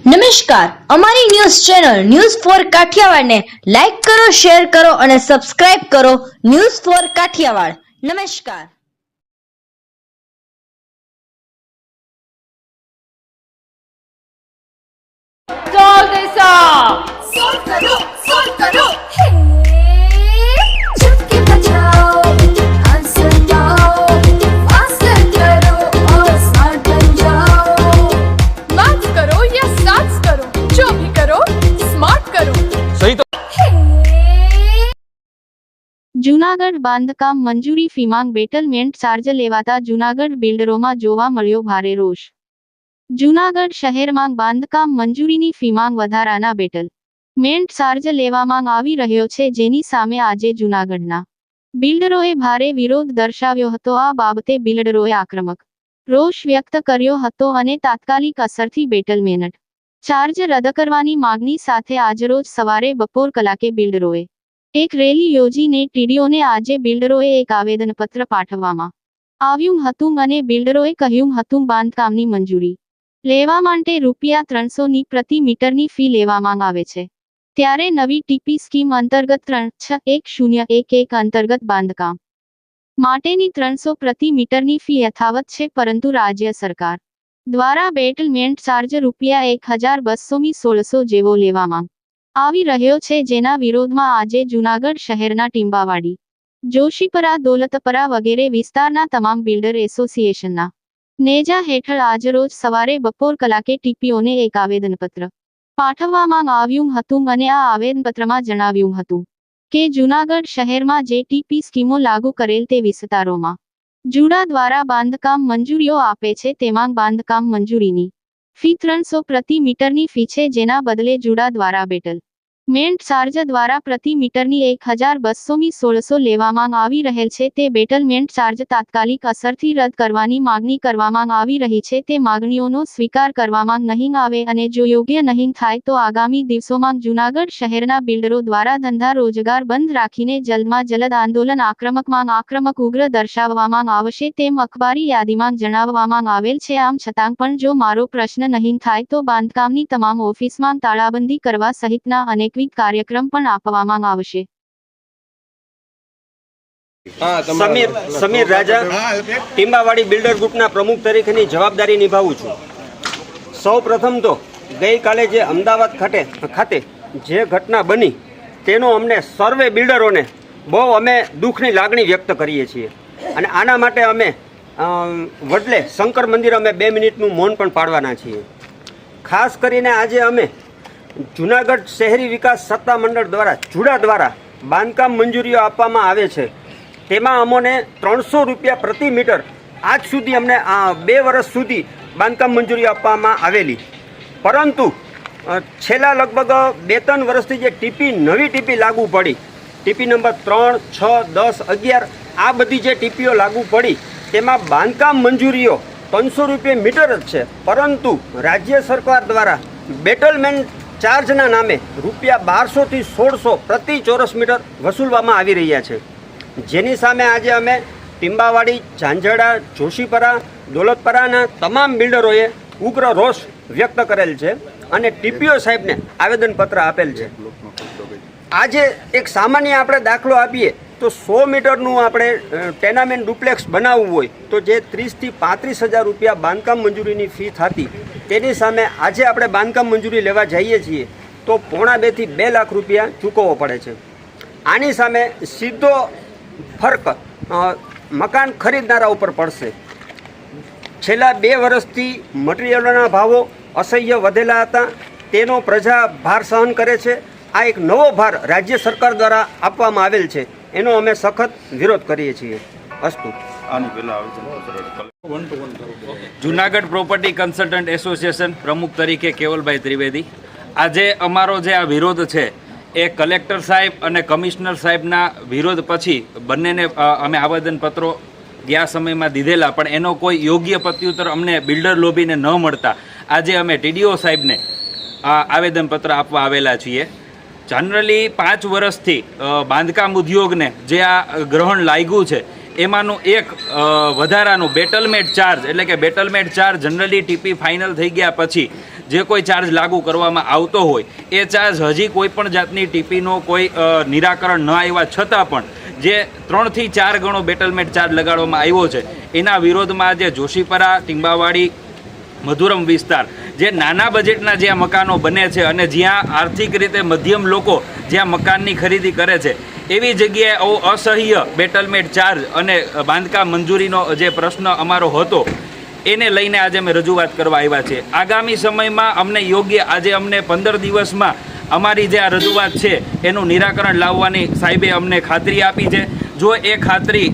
નમસ્કાર, અમારી news channel news for કાઠિયાવાડને લાઈક કરો, શેર કરો અને સબસ્ક્રાઇબ કરો. News for Kathiawad. નમસ્કાર. Solve this up! Solve करो, hey! चुटकी बजाओ, आंसर पाओ, आंसर करो और स्मार्ट बन जाओ. Maths करो या stats करो, जो भी करो, smart करो. सही तो Hey! જૂનાગઢ બાંધકામ મંજૂરી ફીમાં બેટલમેન્ટ ચાર્જ લેવાતા જૂનાગઢ બિલ્ડરોમાં જોવા મળ્યો ભારે રોષ. જૂનાગઢ શહેરમાં બાંધકામ મંજૂરીની ફીમાં વધારાના બેટલમેન્ટ ચાર્જ લેવામાં આવી રહ્યો છે, જેની સામે આજે જૂનાગઢના બિલ્ડરોએ ભારે વિરોધ દર્શાવ્યો હતો. આ બાબતે બિલ્ડરોએ આક્રમક રોષ વ્યક્ત કર્યો હતો અને તાત્કાલિક અસરથી બેટલમેન્ટ ચાર્જ રદ કરવાની માંગણી સાથે આજરોજ સવારે બપોર કલાકે બિલ્ડરોએ એક રેલી યોજીને ટીડીઓને આજે બિલ્ડરોએ એક આવેદનપત્ર પાઠવવામાં આવ્યું હતું અને બિલ્ડરોએ કહ્યું હતું બાંધકામની મંજૂરી લેવા માટે ₹300ની પ્રતિ મીટરની ફી લેવામાં આવે છે, ત્યારે નવી ટીપી સ્કીમ અંતર્ગત 36101 અંતર્ગત બાંધકામ માટેની 300 પ્રતિ મીટરની ફી યથાવત છે, પરંતુ રાજ્ય સરકાર દ્વારા બેટલમેન્ટ ચાર્જ ₹1200 જેવો લેવામાં આવી રહ્યો છે, જેના વિરોધમાં આજે જૂનાગઢ શહેરના ટીંબાવાડી, જોશીપરા, દોલતપરા વગેરે વિસ્તારના તમામ બિલ્ડર એસોસિએશનના નેજા હેઠળ આજરોજ સવારે બપોર કલાકે ટીપીઓને એક આવેદનપત્ર પાઠવવામાં આવ્યું હતું અને આ આવેદનપત્રમાં જણાવ્યું હતું કે જૂનાગઢ શહેરમાં જે ટીપી સ્કીમો લાગુ કરેલ તે વિસ્તારોમાં જુડા દ્વારા બાંધકામ મંજૂરીઓ આપે છે, તેમાં બાંધકામ મંજૂરીની ફી 300 પ્રતિ મીટરની ફી છે, જેના બદલે જુડા દ્વારા બેટલમેન્ટ ચાર્જ દ્વારા પ્રતિ મીટરની ₹1216 લેવામાં આવી રહેલ છે. તે બેટલમેન્ટ ચાર્જ તાત્કાલિક અસરથી રદ કરવાની માંગણી કરવામાં આવી રહી છે. તે માંગણીઓનો સ્વીકાર કરવામાં નહીં આવે અને જો યોગ્ય નહીં થાય તો આગામી દિવસોમાં જૂનાગઢ શહેરના બિલ્ડરો દ્વારા ધંધા રોજગાર બંધ રાખીને જલ્દમાં જલ્દ આંદોલન આક્રમક ઉગ્ર દર્શાવવામાં આવશે, તેમ અખબારી યાદીમાં જણાવવામાં આવેલ છે. આમ છતાં પણ જો મારો પ્રશ્ન નહીં થાય તો બાંધકામની તમામ ઓફિસમાં તાળાબંધી કરવા સહિતના અનેકવિધ કાર્યક્રમ પણ આપવામાં આવશે. સમીર રાજા, ટીંબાવાડી બિલ્ડર ગ્રુપના પ્રમુખ તરીકેની જવાબદારી નિભાવું છું. સૌ પ્રથમ તો ગઈકાલે જે અમદાવાદ ખાતે જે ઘટના બની તેનો અમને સર્વે બિલ્ડરોને બહુ અમે દુઃખની લાગણી વ્યક્ત કરીએ છીએ અને આના માટે અમે વડલે શંકર મંદિર અમે 2 મિનિટનું મૌન પણ પાડવાના છીએ. ખાસ કરીને આજે અમે જૂનાગઢ શહેરી વિકાસ સત્તા મંડળ દ્વારા જુડા દ્વારા બાંધકામ મંજૂરીઓ આપવામાં આવે છે, તેમાં અમોને ₹300 પ્રતિ મીટર આજ સુધી અમને 2 વર્ષ સુધી બાંધકામ મંજૂરી આપવામાં આવેલી, પરંતુ છેલ્લા લગભગ 2-3 વર્ષથી જે નવી ટીપી લાગુ પડી, ટીપી નંબર 3, 6, 10, 11 આ બધી જે ટીપીઓ લાગુ પડી તેમાં બાંધકામ મંજૂરીઓ ₹300 મીટર જ છે, પરંતુ રાજ્ય સરકાર દ્વારા બેટલમેન્ટ ચાર્જના નામે ₹1200 થી 1600 પ્રતિ ચોરસ મીટર વસૂલવામાં આવી રહ્યા છે, જેની સામે આજે અમે ટીંબાવાડી, ઝાંઝડા, જોશીપરા, દોલતપરાના તમામ બિલ્ડરોએ ઉગ્ર રોષ વ્યક્ત કરેલ છે અને ટીપીઓ સાહેબને આવેદનપત્ર આપેલ છે. આજે એક સામાન્ય આપણે દાખલો આપીએ તો 100 મીટરનું આપણે ટેનામેન્ટ ડુપ્લેક્સ બનાવવું હોય તો જે 30,000 થી 35,000 બાંધકામ મંજૂરીની ફી થતી, તેની સામે આજે આપણે બાંધકામ મંજૂરી લેવા જઈએ છીએ તો ₹1.5 થી 2 લાખ ચૂકવવો પડે છે. આની સામે સીધો ફર્ક મકાન ખરીદનારા ઉપર પડશે. છેલ્લા 2 વર્ષથી મટીરિયલોના ભાવો અસહ્ય વધેલા હતા, તેનો પ્રજા ભાર સહન કરે છે. આ એક નવો ભાર રાજ્ય સરકાર દ્વારા આપવામાં આવેલ છે, એનો અમે સખત વિરોધ કરીએ છીએ. અસ્તુ. જૂનાગઢ પ્રોપર્ટી કન્સલ્ટન્ટ એસોસિએશન પ્રમુખ તરીકે કેવલભાઈ ત્રિવેદી. આજે અમારો જે આ વિરોધ છે એ કલેક્ટર સાહેબ અને કમિશનર સાહેબના વિરોધ પછી બંનેને અમે આવેદનપત્રો ગયા સમયમાં દીધેલા, પણ એનો કોઈ યોગ્ય પ્રત્યુત્તર અમને બિલ્ડર લોબીને ન મળતા આજે અમે ટીડીઓ સાહેબને આવેદનપત્ર આપવા આવેલા છીએ. જનરલી 5 વર્ષથી બાંધકામ ઉદ્યોગને જે આ ગ્રહણ લાગ્યું છે એમાંનું એક વધારાનું બેટલમેન્ટ ચાર્જ, એટલે કે બેટલમેન્ટ ચાર્જ જનરલી ટીપી ફાઇનલ થઈ ગયા પછી જે કોઈ ચાર્જ લાગુ કરવામાં આવતો હોય એ ચાર્જ હજી કોઈ પણ જાતની ટીપીનો કોઈ નિરાકરણ ન આવ્યા છતાં પણ જે 3 થી 4 ગણો બેટલમેન્ટ ચાર્જ લગાડવામાં આવ્યો છે એના વિરોધમાં આજે જોશીપરા ટીંબાવાડી મધુરમ વિસ્તાર જે નાના બજેટના જ્યાં મકાનો બને છે અને જ્યાં આર્થિક રીતે મધ્યમ લોકો જ્યાં મકાનની ખરીદી કરે છે એવી જગ્યાએ આવો અસહ્ય બેટલમેન્ટ ચાર્જ અને બાંધકામ મંજૂરીનો જે પ્રશ્ન અમારો હતો એને લઈને આજે અમે રજૂઆત કરવા આવ્યા છે. આગામી સમયમાં અમને યોગ્ય આજે અમને 15 દિવસમાં અમારી જે આ રજૂઆત છે એનું નિરાકરણ લાવવાની સાહેબે અમને ખાતરી આપી છે. જો એ ખાતરી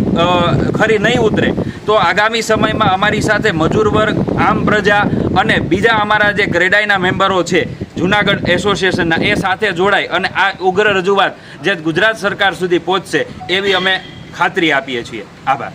ખરી નહીં ઉતરે તો આગામી સમયમાં અમારી સાથે મજૂર વર્ગ, આમ પ્રજા અને બીજા અમારા જે ક્રેડાઈના મેમ્બરો છે જુનાગઢ એસોસિએશનના એ સાથે જોડાય અને આ ઉગ્ર રજૂઆત જે ગુજરાત સરકાર સુધી પહોંચશે એવી અમે ખાતરી આપીએ છીએ. આભાર.